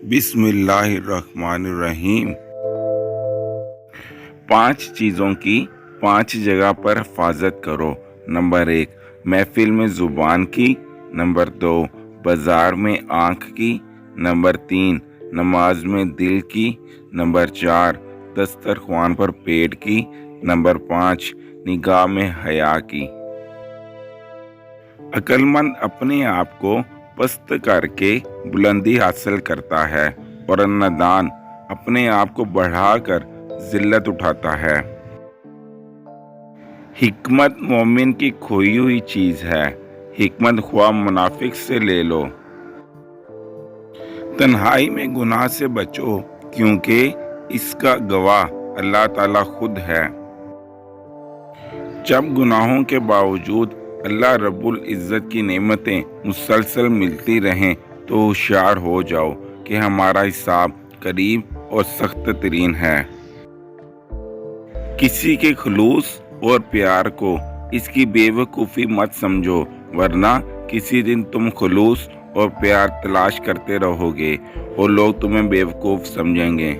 बिस्मिल्लाहिर्रहमानिर्रहीम। 5 चीज़ों की 5 जगह पर हिफाजत करो। नंबर 1, महफिल में ज़ुबान की। नंबर 2, बाज़ार में आँख की। नंबर 3, नमाज में दिल की। नंबर 4, दस्तरख्वान पर पेट की। नंबर 5, निगाह में हया की। अक्लमंद अपने आप को पस्त करके बुलंदी हासिल करता है और नादान अपने आप को बढ़ाकर जिल्लत उठाता है। हिकमत मोमिन की खोई हुई चीज है, हिकमत ख्वाह मुनाफिक से ले लो। तन्हाई में गुनाह से बचो क्योंकि इसका गवाह अल्लाह ताला खुद है। जब गुनाहों के बावजूद अल्लाह रब्बुल इज़्ज़त की नेमतें मुसलसल मिलती रहें तो होशियार हो जाओ कि हमारा हिसाब करीब और सख्त तरीन है। किसी के खुलूस और प्यार को इसकी बेवकूफ़ी मत समझो, वरना किसी दिन तुम खुलूस और प्यार तलाश करते रहोगे और लोग तुम्हें बेवकूफ़ समझेंगे।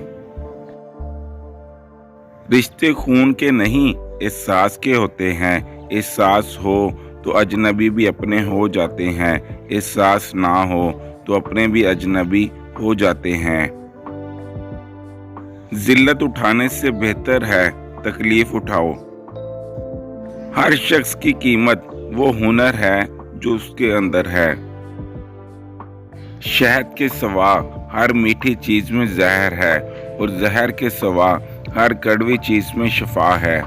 रिश्ते खून के नहीं एहसास के होते हैं। एहसास हो तो अजनबी भी अपने हो जाते हैं, एहसास ना हो तो अपने भी अजनबी हो जाते हैं। जिल्लत उठाने से बेहतर है तकलीफ उठाओ। हर शख्स की कीमत वो हुनर है जो उसके अंदर है। शहद के सिवा हर मीठी चीज में जहर है और जहर के सिवा हर कड़वी चीज में शिफा है।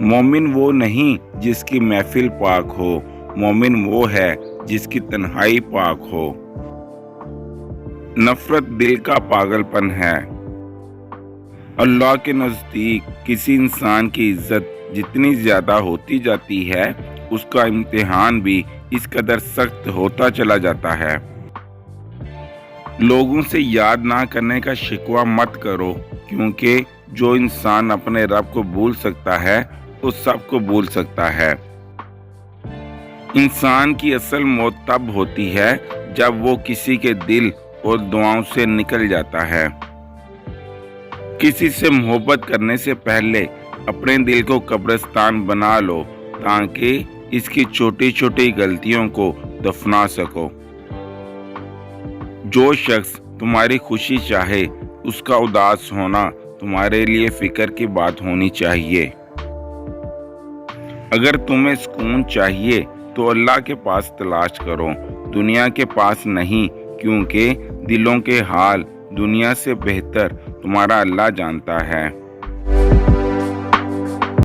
मोमिन वो नहीं जिसकी महफिल पाक हो, मोमिन वो है जिसकी तन्हाई पाक हो। नफरत दिल का पागलपन है। अल्लाह के नज़दीक किसी इंसान की इज्जत जितनी ज्यादा होती जाती है, उसका इम्तिहान भी इस कदर सख्त होता चला जाता है। लोगों से याद ना करने का शिकवा मत करो, क्योंकि जो इंसान अपने रब को भूल सकता है वो सबको भूल सकता है। इंसान की असल मौत तब होती है जब वो किसी के दिल और दुआओं से निकल जाता है। किसी से मोहब्बत करने से पहले अपने दिल को कब्रिस्तान बना लो ताकि इसकी छोटी छोटी गलतियों को दफना सको। जो शख्स तुम्हारी खुशी चाहे उसका उदास होना तुम्हारे लिए फिक्र की बात होनी चाहिए। अगर तुम्हें सुकून चाहिए तो अल्लाह के पास तलाश करो, दुनिया के पास नहीं, क्योंकि दिलों के हाल दुनिया से बेहतर तुम्हारा अल्लाह जानता है।